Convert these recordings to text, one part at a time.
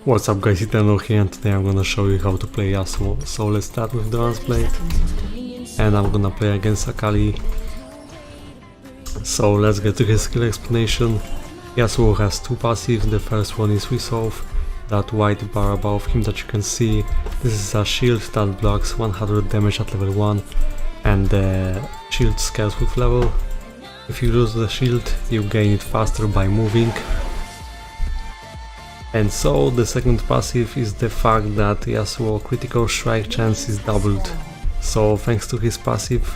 What's up guys, Eternal here, and today I'm gonna show you how to play Yasuo. So let's start with the lance blade, and I'm gonna play against Akali. So let's get to his skill explanation. Yasuo has two passives. The first one is Resolve, that white bar above him that you can see. This is a shield that blocks 100 damage at level 1, and the shield scales with level. If you lose the shield, you gain it faster by moving. And so the second passive is the fact that Yasuo critical strike chance is doubled. So thanks to his passive,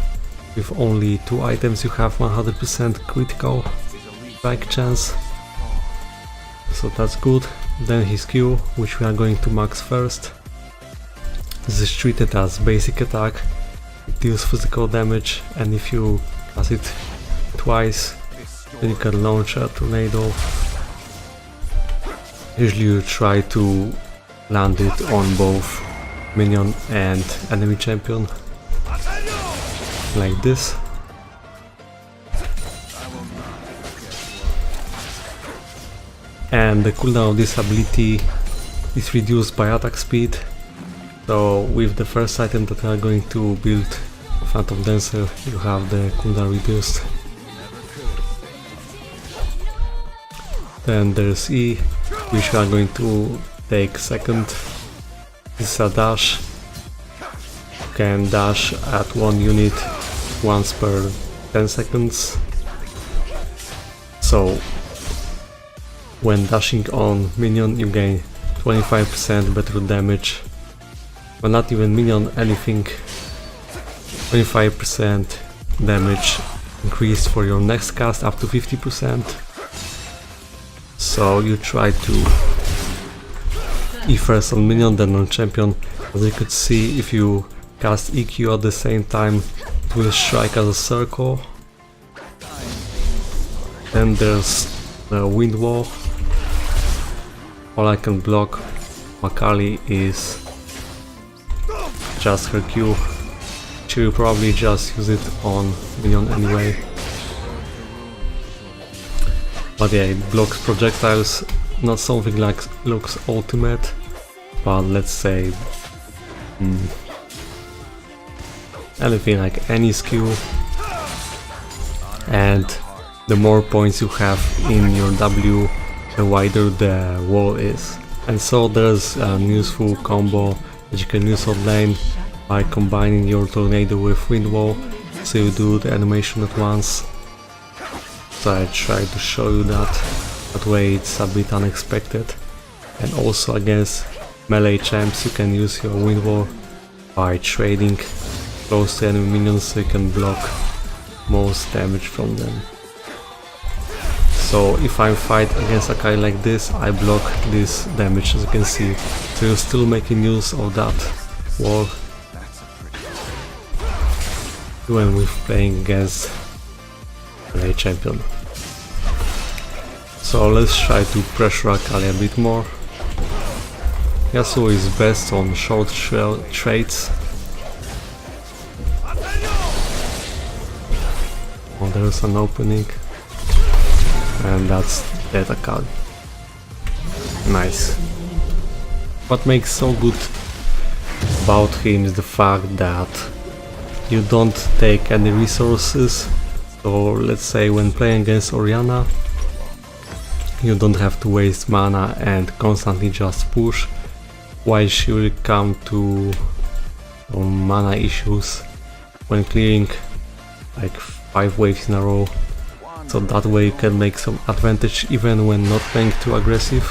with only 2 items you have 100% critical strike chance. So that's good. Then his Q, which we are going to max first. This is treated as basic attack. It deals physical damage, and if you cast it twice, then you can launch a tornado. Usually you try to land it on both minion and enemy champion, like this. And the cooldown of this ability is reduced by attack speed. So with the first item that we are going to build, Phantom Dancer, you have the cooldown reduced. Then there's E, which we are going to take second. This is a dash. You can dash at one unit once per 10 seconds. So when dashing on minion you gain 25% better damage. But not even minion, anything. 25% damage increased for your next cast, up to 50%. So you try to E first on minion, then on champion. As you could see, if you cast EQ at the same time, it will strike as a circle. Then there's the wind wall. All I can block Akali is just her Q. She will probably just use it on minion anyway. But yeah, it blocks projectiles, not something like looks ultimate, but let's say anything like any skill. And the more points you have in your W, the wider the wall is. And so there's a useful combo that you can use on lane by combining your tornado with wind wall, so you do the animation at once. So I tried to show you that way it's a bit unexpected. And also against melee champs you can use your wind wall by trading close to enemy minions, so you can block most damage from them. So if I fight against Akali like this, I block this damage, as you can see. So you're still making use of that wall when we're playing against melee champion. So let's try to pressure Akali a bit more. Yasuo is best on short trades. Oh, there's an opening. And that's dead Akali. Nice. What makes so good about him is the fact that you don't take any resources. So let's say when playing against Orianna, you don't have to waste mana and constantly just push, while she will come to mana issues when clearing like 5 waves in a row. So that way you can make some advantage even when not playing too aggressive.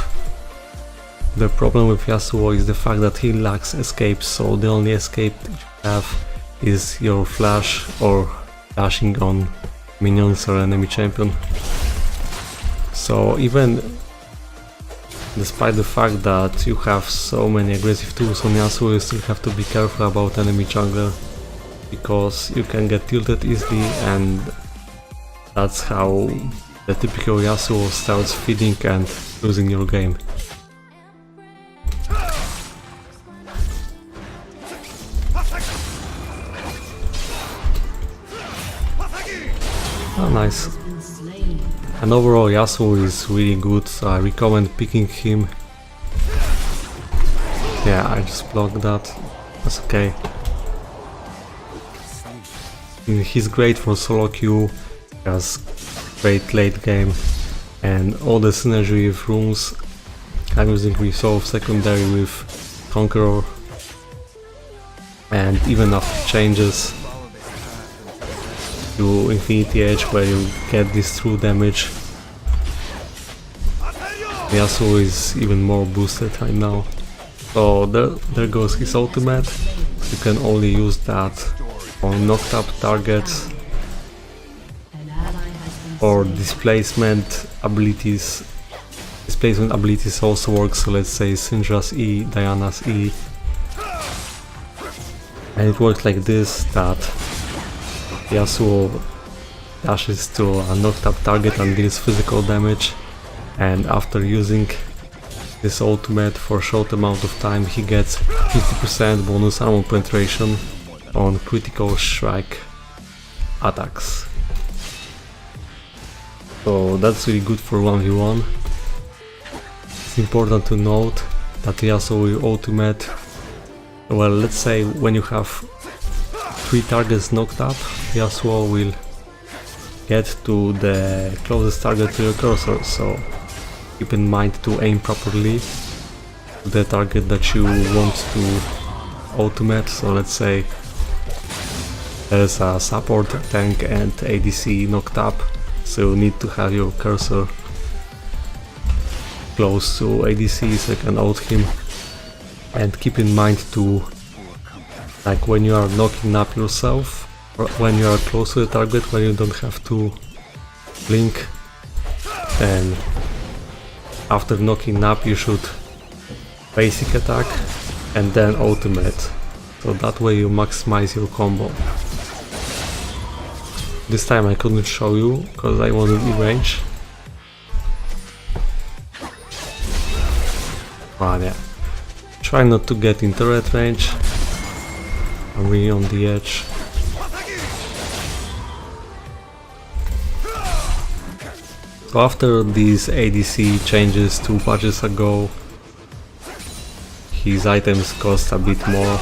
The problem with Yasuo is the fact that he lacks escape, so the only escape that you have is your flash or dashing on minions or enemy champion. So even despite the fact that you have so many aggressive tools on Yasuo, you still have to be careful about enemy jungler, because you can get tilted easily, and that's how the typical Yasuo starts feeding and losing your game. Oh, nice. And overall Yasuo is really good, so I recommend picking him Yeah, I just blocked that. That's okay. He's great for solo queue, he has great late game, and all the synergy with runes. I'm using Resolve secondary with Conqueror, and even after changes to Infinity Edge where you get this true damage, Yasuo is even more boosted right now. So there goes his ultimate. You can only use that on knocked up targets or displacement abilities. Displacement abilities also work, so let's say Syndra's E, Diana's E. And it works like this, that Yasuo dashes to a knocked up target and deals physical damage, and after using this ultimate for a short amount of time he gets 50% bonus armor penetration on critical strike attacks. So that's really good for 1v1. It's important to note that Yasuo will ultimate, well, let's say when you have 3 targets knocked up, Yasuo will get to the closest target to your cursor, so keep in mind to aim properly to the target that you want to ultimate. So let's say there's a support, tank and ADC knocked up, so you need to have your cursor close to ADC so you can ult him. And keep in mind to, like when you are knocking up yourself, or when you are close to the target, when you don't have to blink, then after knocking up you should basic attack and then ultimate, so that way you maximize your combo. This time I couldn't show you because I wanted in range. But yeah, try not to get in turret range. I'm really on the edge. So after these ADC changes 2 patches ago, his items cost a bit more,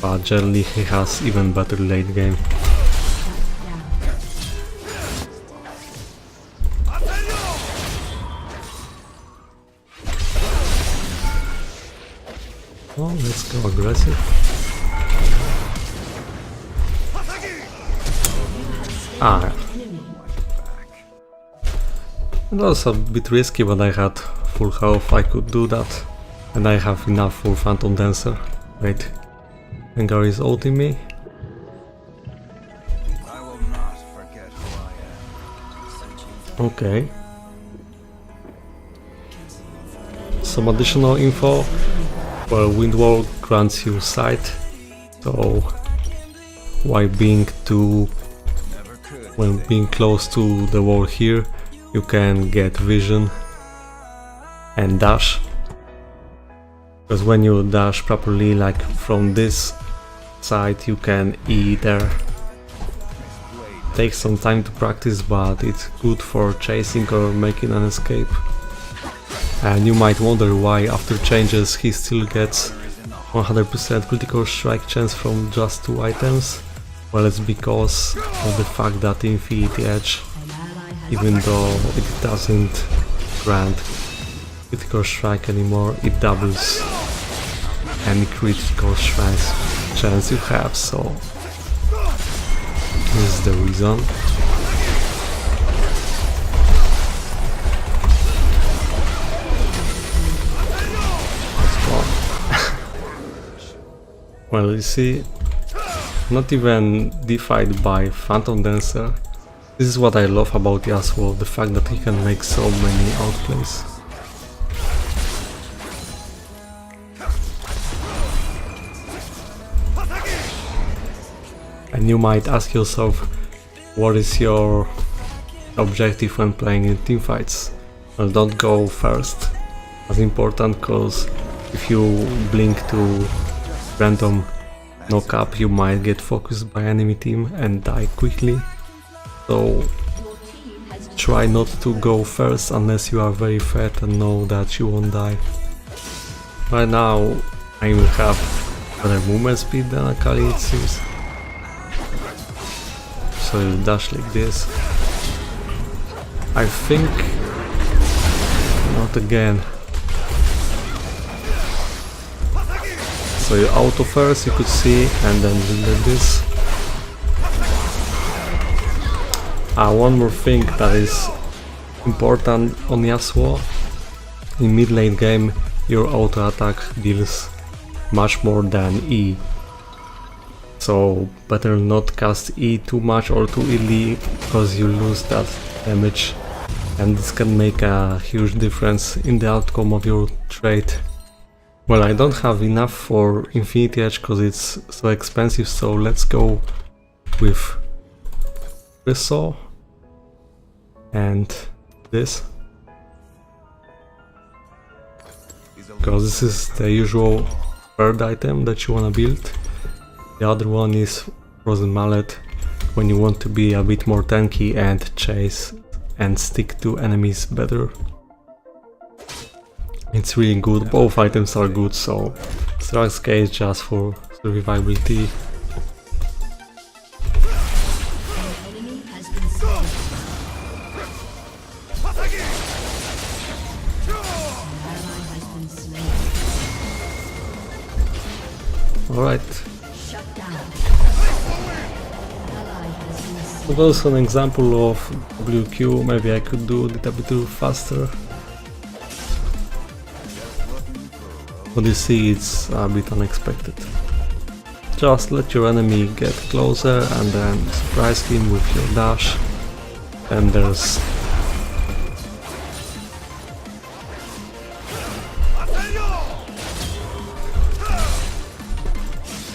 but generally he has even better late game. Oh, let's go aggressive. Ah, it was a bit risky, but I had full health, I could do that. And I have enough for Phantom Dancer. Wait, Gengar is ulting me. Okay. Some additional info. Well, Wind Wall grants you sight, so when being close to the wall here, you can get vision and dash. Because when you dash properly, like from this side, you can E there. Takes some time to practice, but it's good for chasing or making an escape. And you might wonder why after changes he still gets 100% critical strike chance from just 2 items. Well, it's because of the fact that Infinity Edge, even though it doesn't grant critical strike anymore, it doubles any critical strike chance you have, so this is the reason. Well, you see, not even defied by Phantom Dancer. This is what I love about Yasuo, the fact that he can make so many outplays. And you might ask yourself, what is your objective when playing in teamfights? Well, don't go first. That's important, because if you blink to random knock up, you might get focused by enemy team and die quickly. So try not to go first unless you are very fat and know that you won't die. Right now I will have better movement speed than Akali, it seems. So you dash like this. I think... not again. So you auto first, you could see, and then do like this. One more thing that is important on Yasuo. In mid lane game your auto attack deals much more than E. So better not cast E too much or too early, because you lose that damage, and this can make a huge difference in the outcome of your trade. Well, I don't have enough for Infinity Edge because it's so expensive, so let's go with Yasuo and this, because this is the usual third item that you wanna build. The other one is Frozen Mallet, when you want to be a bit more tanky and chase and stick to enemies better. It's really good, both items are good, so Strike's K is just for survivability. Alright. So that's an example of WQ, maybe I could do it a bit faster. But you see, it's a bit unexpected. Just let your enemy get closer and then surprise him with your dash. And there's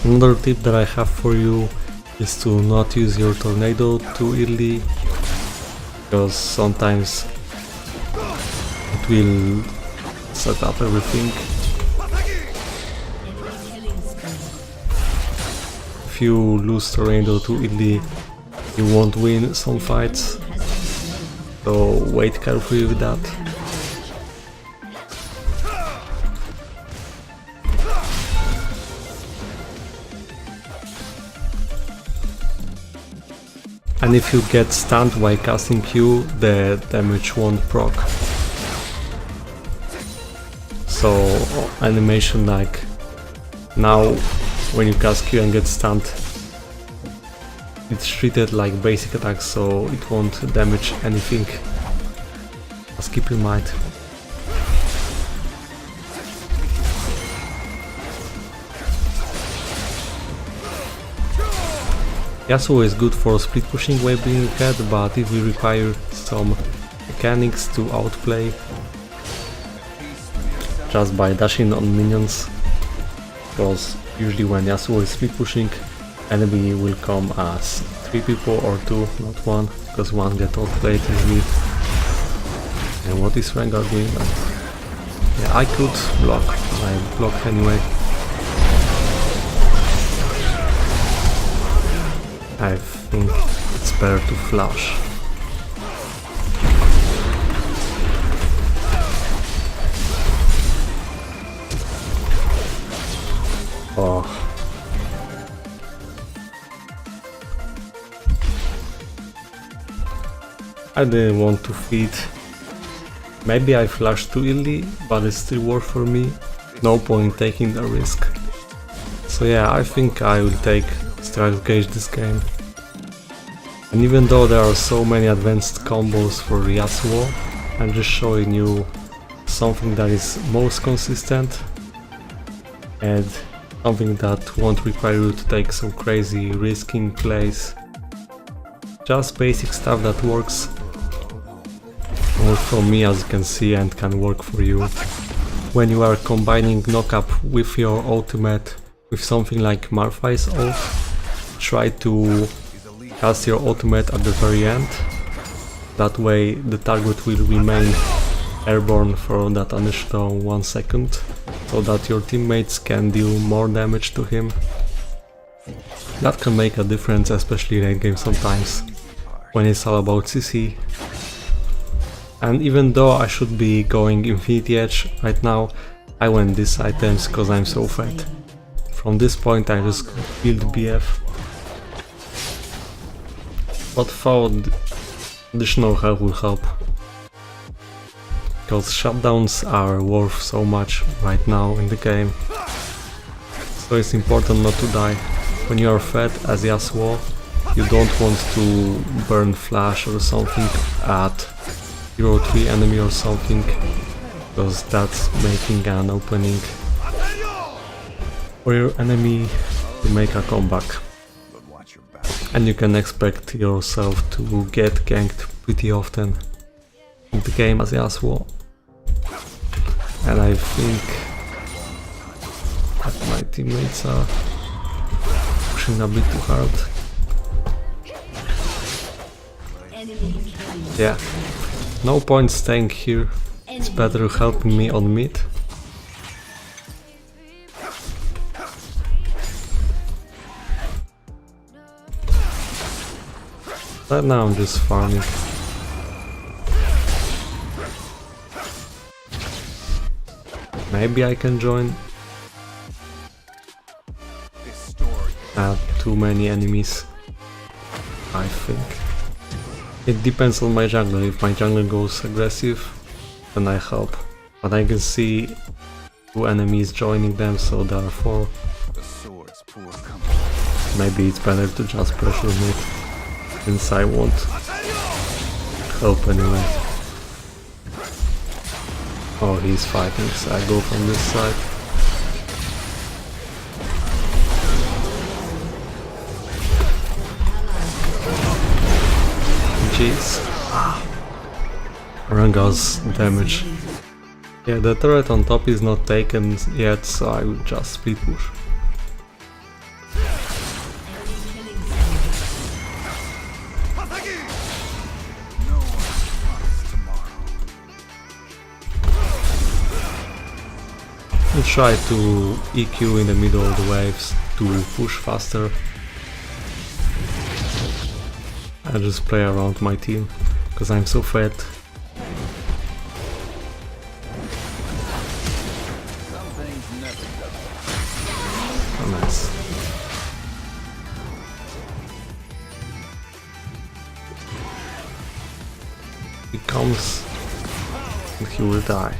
another tip that I have for you is to not use your tornado too early, because sometimes it will set up everything. If you lose tornado too early, you won't win some fights, so wait carefully with that. And if you get stunned while casting Q, the damage won't proc. So animation like now, when you cast Q and get stunned, it's treated like basic attack, so it won't damage anything. Just keep in mind. Yasuo is good for split pushing while being ahead, but if we require some mechanics to outplay just by dashing on minions, because usually when Yasuo is split pushing, enemy will come as 3 people or 2, not 1, because 1 get outplayed easily. And what is Rengar doing? Yeah, I could block, I block anyway. I think it's better to flash. Oh. I didn't want to feed. Maybe I flashed too early, but it still worked for me. No point taking the risk. So yeah, I think I will take Strike Gauge this game. And even though there are so many advanced combos for Yasuo, I'm just showing you something that is most consistent and something that won't require you to take some crazy risking plays. Just basic stuff that works for me, as you can see, and can work for you. When you are combining knockup with your ultimate with something like Malphite's ult, try to cast your ultimate at the very end. That way the target will remain airborne for that initial 1 second, so that your teammates can deal more damage to him. That can make a difference, especially in late game sometimes, when it's all about CC. And even though I should be going Infinity Edge right now, I went these items cause I'm so fat. From this point I just build BF. But thought additional help will help. Because shutdowns are worth so much right now in the game. So it's important not to die. When you are fed as Yasuo, you don't want to burn flash or something at Hero 3 enemy or something, because that's making an opening for your enemy to make a comeback. And you can expect yourself to get ganked pretty often in the game as Yasuo. And I think that my teammates are pushing a bit too hard. Yeah, no point staying here, it's better helping me on mid. But now I'm just farming. Maybe I can join. Too many enemies, I think. It depends on my jungler. If my jungler goes aggressive, then I help. But I can see 2 enemies joining them, so there are 4. Maybe it's better to just pressure mid, since I won't help anyway. Oh, he's fighting, so I go from this side. Jeez. Ranga's damage. Yeah, the turret on top is not taken yet, so I will just split push. We'll try to EQ in the middle of the waves to push faster. I just play around my team, because I'm so fat. Oh, nice. He comes and he will die.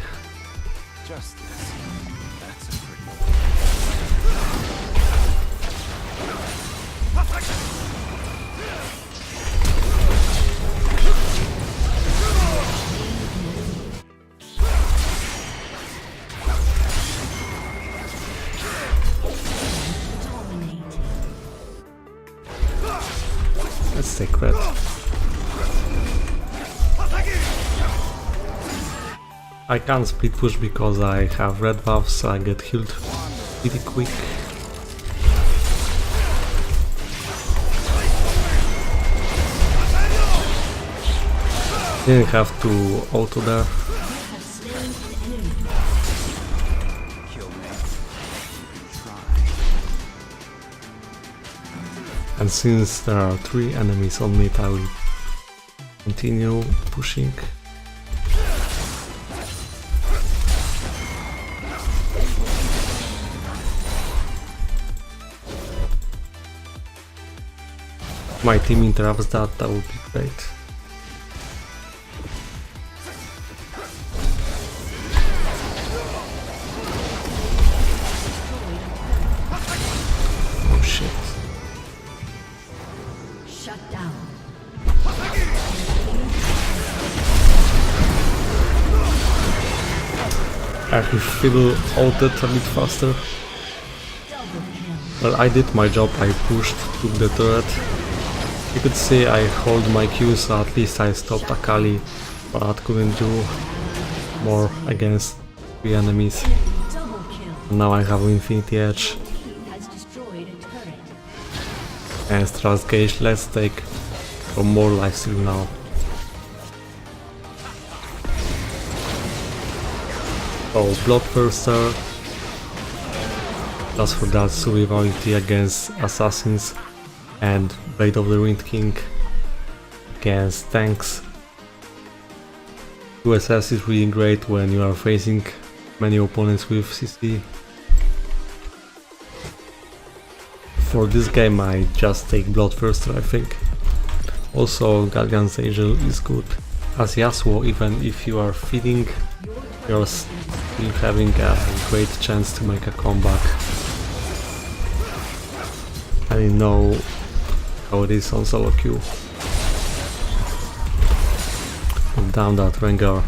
Let's take red. I can't split push because I have red buffs, so I get healed pretty quick. Didn't have to auto there. And since there are 3 enemies on mid, I will continue pushing. If my team interrupts that, that would be great. Oh shit. I could feel ulted a bit faster. Well, I did my job, I pushed, took the turret. You could say I hold my Q, so at least I stopped Akali, but couldn't do more against 3 enemies. And now I have Infinity Edge. And Trust Gauge, let's take for more lifesteal now. Oh, Bloodthirster. Just for that survivability against assassins, and Blade of the Wind King against tanks. 2SS is really great when you are facing many opponents with CC. For this game I just take Bloodthirster, I think. Also Guardian's Angel is good. As Yasuo, even if you are feeding, you're still having a great chance to make a comeback. I know how it is on solo queue. And down that Rengar.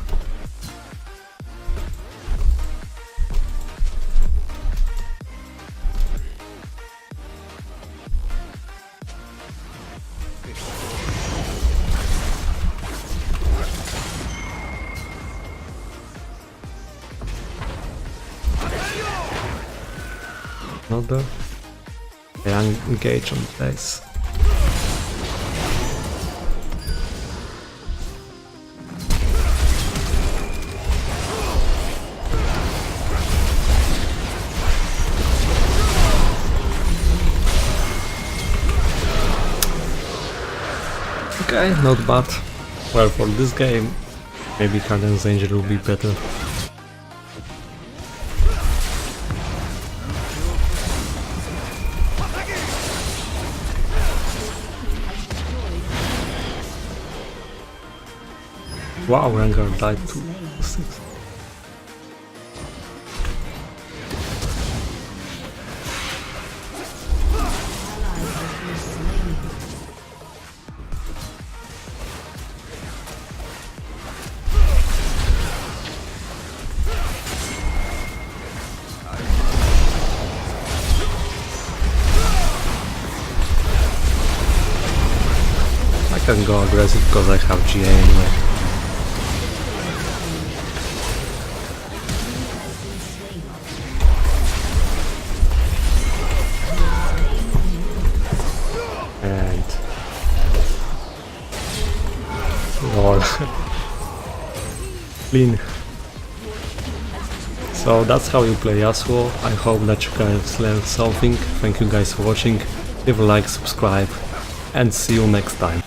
Another. I engage on the base. Okay, not bad. Well, for this game, maybe Guardian's Angel will be better. Wow, Rengar died to 6. I can go aggressive because I have GA anyway. Clean. So that's how you play Yasuo. I hope that you guys learned something. Thank you guys for watching. Leave a like, subscribe, and see you next time.